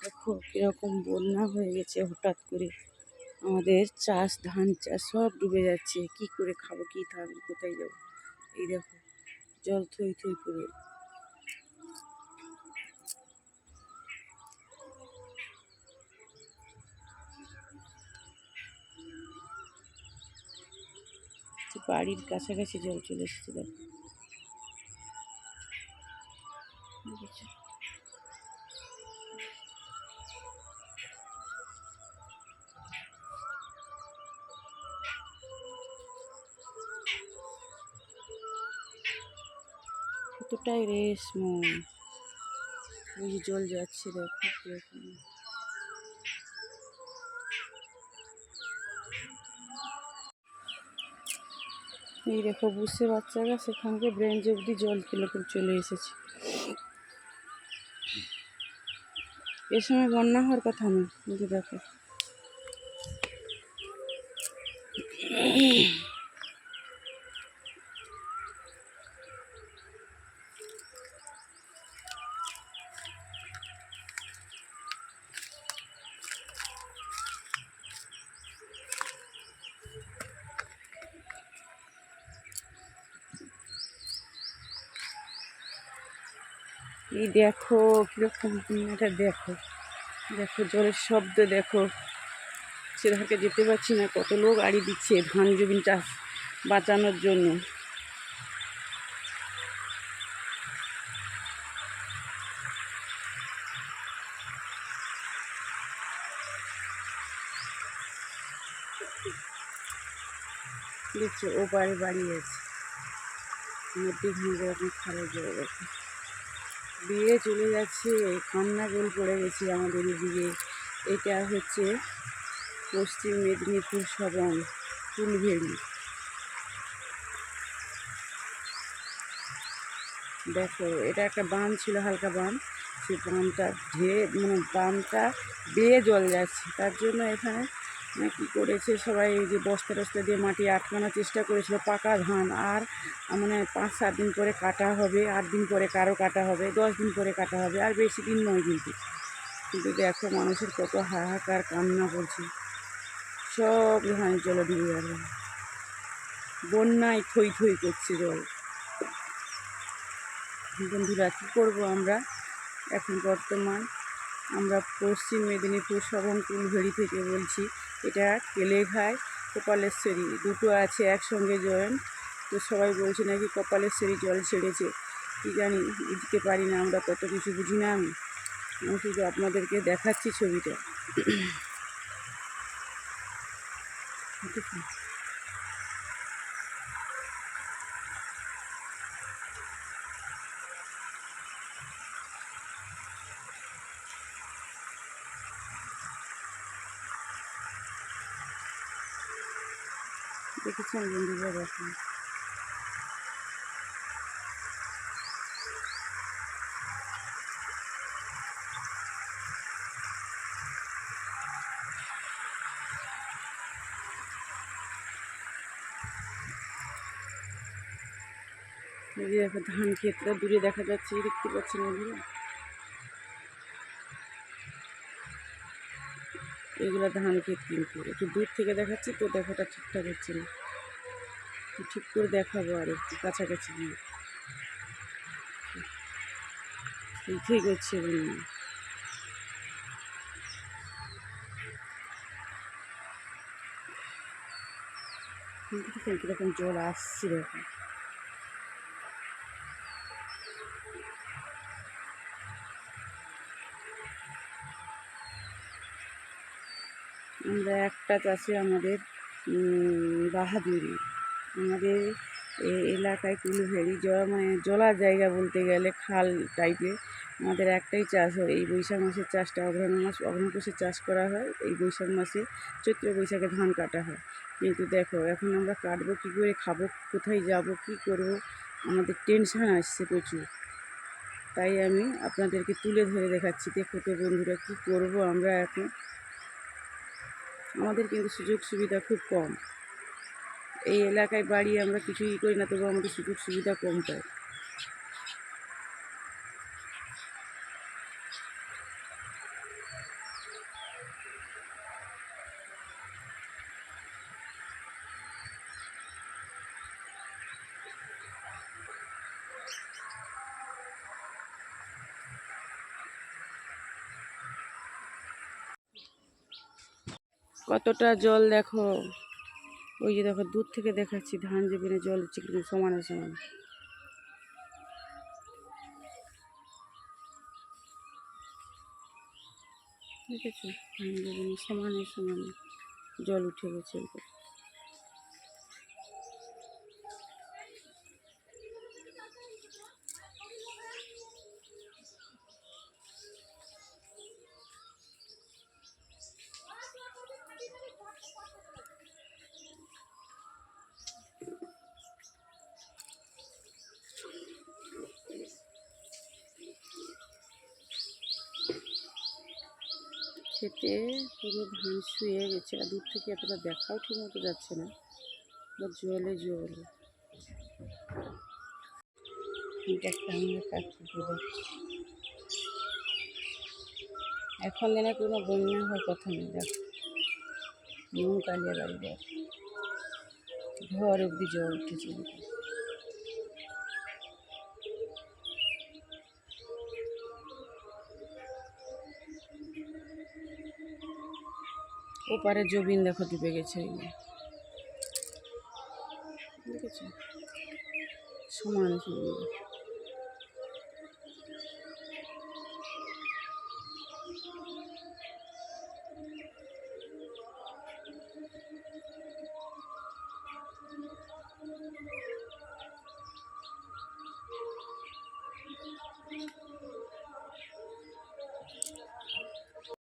দেখো কিরকম বন্যা হয়ে গেছে হঠাৎ করে। আমাদের চাষ, ধান চাষ সব ডুবে যাচ্ছে। কি করে খাবো, কি থাকবো, কোথায় যাবো? এই দেখো জল থই থই করে। বাড়ির কাছাকাছি জল চলে এসেছে দেখো। কতটাই রেস মন, ওই যে জল যাচ্ছে দেখো কিরকম। এই দেখো বুঝতে বাচ্চারা সেখানকে ব্রেঞ্চ অব্দি জল কিরকম চলে এসেছে। এ সময় বন্যা হওয়ার কথা না, কিন্তু দেখো এই দেখো কিরকম বন্যাটা দেখো। দেখো জলের শব্দ দেখো, সেধারকে যেতে পারছি না। কত লোক আড়ি দিচ্ছে ধান জমি চাষ বাঁচানোর জন্য। দেখছো ও পারে বাড়ি আছে, মধ্যে ভেঙে এখন খারাপ জায়গা দিয়ে চলে যাচ্ছে। কান্না গোল পড়ে গেছে আমাদের এদিকে। এটা হচ্ছে পশ্চিম মেদিনীপুর সবং ফুলভেড়ি। দেখো এটা একটা বাঁধ ছিল, হালকা বাঁধ। সেই বাঁধটা বাঁধটা বেয়ে জল যাচ্ছে। তার জন্য এখানে কী করেছে সবাই, এই যে বস্তা টস্তা দিয়ে মাটি আটকানোর চেষ্টা করেছিল। পাকা ধান আর 5-7 দিন পরে কাটা হবে, 8 দিন পরে কারো কাটা হবে, 10 দিন পরে কাটা হবে, আর বেশি দিন নয়। কিন্তু দেখো মানুষের কত হাহাকার, কান্না করছে। সব ধানের জলে ডুবে গেল, বন্যায় থই থই করছে জল। বন্ধুরা কী করবো আমরা এখন বর্তমান? আমরা পশ্চিম মেদিনীপুর সবং ফুলভেড়ি থেকে বলছি। এটা কেলেঘাই কপালেশ্বরী দুটো আছে একসঙ্গে জয়েন্ট। তো সবাই বলছে নাকি কপালেশ্বরী জল ছেড়েছে। কী জানি, বুঝতে পারি না, আমরা কত কিছু বুঝি না। আমি শুধু আপনাদেরকে দেখাচ্ছি ছবিটা। দেখেছেন বন্ধুরা? দেখুন এই যে দেখো ধান ক্ষেতটা দূরে দেখা যাচ্ছে, দেখতে পাচ্ছেন এগুলো? এগুলো ধান ক্ষেত, কিন্তু একটু দূর থেকে দেখাচ্ছি তো দেখাটা ঠিকঠাক হচ্ছে না। ঠিক করে দেখাবো আর একটু কাছাকাছি গিয়ে। ঠিক হচ্ছে বন্যা। দেখেছেন কীরকম জল আসছে দেখো। আমরা একটা চাষে আমাদের বাহাদুরি, আমাদের এলাকায় কুলভেড়ি জলা জায়গা বলতে গেলে খাল টাইপের। আমাদের একটাই চাষ হয়, এই বৈশাখ মাসের চাষটা। অঘ্রাণ মাসে চাষ করা হয়, এই বৈশাখ মাসে চৈত্র বৈশাখে ধান কাটা হয়। কিন্তু দেখো এখন আমরা কাটবো কী করে, খাবো কোথায়, যাব কী করব, আমাদের টেনশান আসছে প্রচুর। তাই আমি আপনাদেরকে তুলে ধরে দেখাচ্ছি। দেখো তো বন্ধুরা, কী করব আমরা এখন? আমাদের কিন্তু সুযোগ সুবিধা খুব কম। এই এলাকায় বাড়ি, আমরা কিছুই করি না, তবু আমাদের সুযোগ সুবিধা কম পাই। কতটা জল দেখো, ওই যে দেখো দূর থেকে দেখাচ্ছি ধান জমিনে জল চিকনি সমানে সমানে। দেখেছো ধান জমিনে সমানে সমানে জল উঠে গেছে। খেতে পুরো ধান শুয়ে গেছে, আর দূর থেকে এতটা দেখাও ঠিক মতো যাচ্ছে না, জলে জল। এখন দিনে কোনো বন্যা হওয়ার কথা নেই। দেখো নুন কালিয়া বাড়ি দেখ, ঘর অব্দি জল উঠেছে। ওপারে জবিন দেখো ডুবে গেছে, দেখেছো সমান সমান।